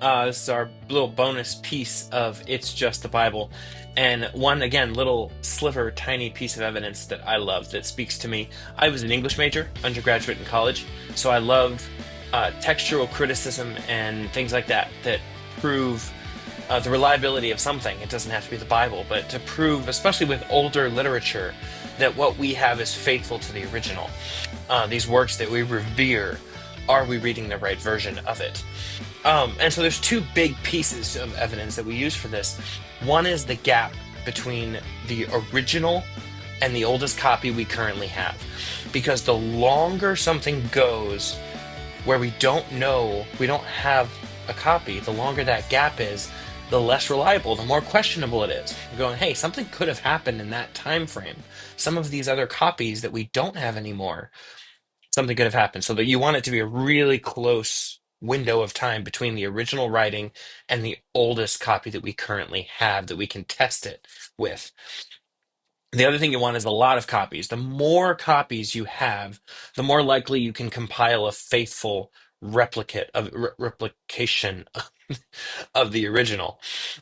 This is our little bonus piece of It's Just the Bible. And one, again, little sliver, tiny piece of evidence that I love that speaks to me. I was an English major, undergraduate in college, so I love textual criticism and things like that that prove the reliability of something. It doesn't have to be the Bible, but to prove, especially with older literature, that what we have is faithful to the original. These works that we revere, are we reading the right version of it? And so there's two big pieces of evidence that we use for this. One is the gap between the original and the oldest copy we currently have. Because the longer something goes where we don't know, we don't have a copy, the longer that gap is, the less reliable, the more questionable it is. We're going, hey, something could have happened in that time frame. Some of these other copies that we don't have anymore, something could have happened. So that you want it to be a really close window of time between the original writing and the oldest copy that we currently have that we can test it with. The other thing you want is a lot of copies. The more copies you have, the more likely you can compile a faithful replicate of replication of the original.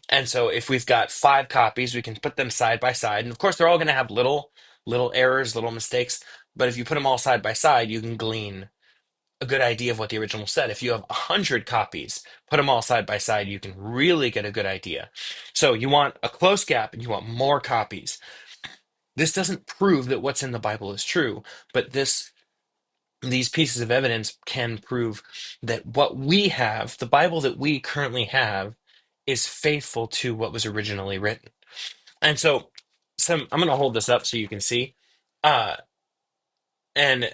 And so if we've got 5 copies, we can put them side by side. And of course, they're all going to have little errors, little mistakes. But if you put them all side by side, you can glean a good idea of what the original said. If you have 100 copies, put them all side by side, you can really get a good idea. So you want a close gap and you want more copies. This doesn't prove that what's in the Bible is true, but these pieces of evidence can prove that what we have, the Bible that we currently have, is faithful to what was originally written. And so I'm going to hold this up so you can see. Uh, and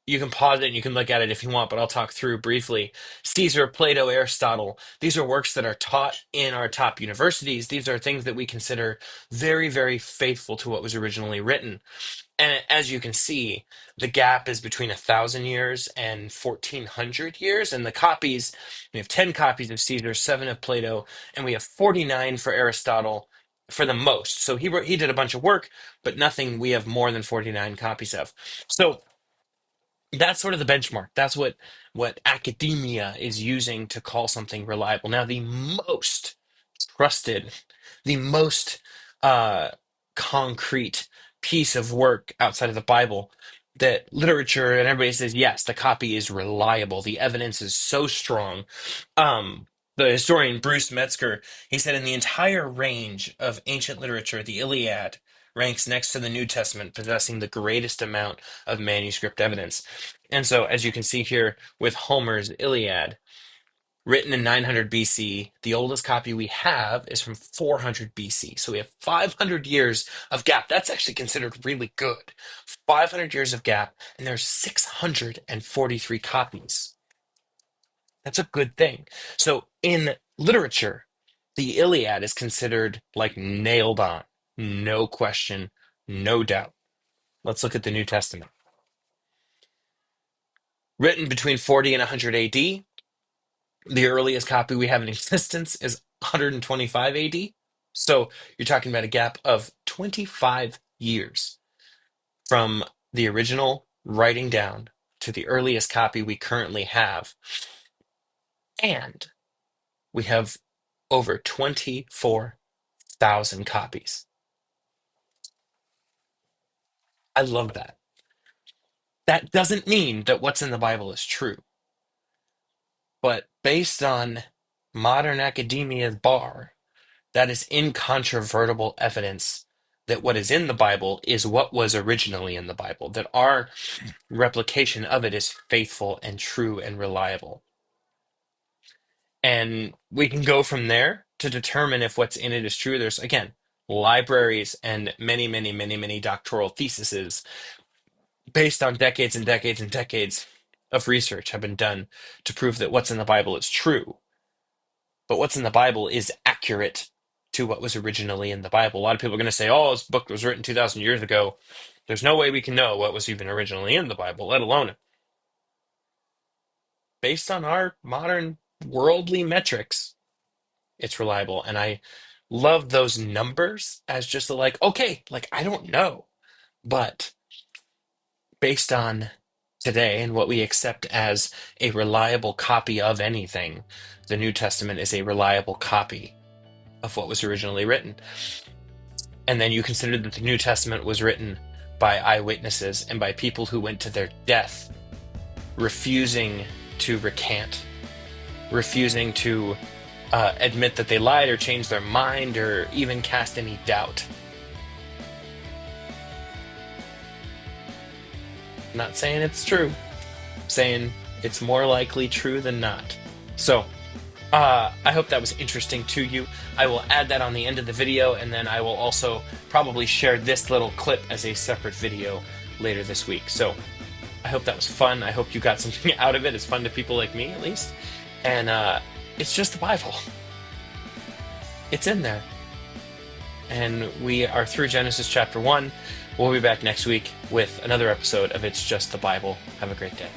you can pause it and you can look at it if you want, but I'll talk through briefly. Caesar, Plato, Aristotle, these are works that are taught in our top universities. These are things that we consider very, very faithful to what was originally written. And as you can see, the gap is between 1,000 years and 1,400 years. And the copies, we have 10 copies of Caesar, 7 of Plato, and we have 49 for Aristotle for the most. So he did a bunch of work, but nothing we have more than 49 copies of. So that's sort of the benchmark. That's what academia is using to call something reliable. Now, the most trusted, the most uh, concrete piece of work outside of the Bible that literature and everybody says, yes, the copy is reliable. The evidence is so strong. Um, the historian Bruce Metzger, he said in the entire range of ancient literature, the Iliad ranks next to the New Testament, possessing the greatest amount of manuscript evidence. And so, as you can see here with Homer's Iliad, written in 900 BC. The oldest copy we have is from 400 BC. So we have 500 years of gap. That's actually considered really good. 500 years of gap, and there's 643 copies. That's a good thing. So in literature, the Iliad is considered like nailed on. No question, no doubt. Let's look at the New Testament. Written between 40 and 100 AD, the earliest copy we have in existence is 125 AD. So you're talking about a gap of 25 years from the original writing down to the earliest copy we currently have. And we have over 24,000 copies. I love that. That doesn't mean that what's in the Bible is true, but based on modern academia's bar, that is incontrovertible evidence that what is in the Bible is what was originally in the Bible, that our replication of it is faithful and true and reliable. And we can go from there to determine if what's in it is true. There's, again, libraries and many, many, many, many doctoral theses based on decades and decades and decades of research have been done to prove that what's in the Bible is true. But what's in the Bible is accurate to what was originally in the Bible. A lot of people are going to say, oh, this book was written 2,000 years ago. There's no way we can know what was even originally in the Bible, let alone based on our modern worldly metrics, it's reliable. And I love those numbers as just like, okay, like I don't know, but based on today and what we accept as a reliable copy of anything, the New Testament is a reliable copy of what was originally written. And then you consider that the New Testament was written by eyewitnesses and by people who went to their death refusing to recant, refusing to admit that they lied or change their mind or even cast any doubt. I'm not saying it's true, I'm saying it's more likely true than not. So, I hope that was interesting to you. I will add that on the end of the video, and then I will also probably share this little clip as a separate video later this week. So I hope that was fun. I hope you got something out of it. It's fun to people like me, at least. And it's just the Bible. It's in there. And we are through Genesis chapter 1. We'll be back next week with another episode of It's Just the Bible. Have a great day.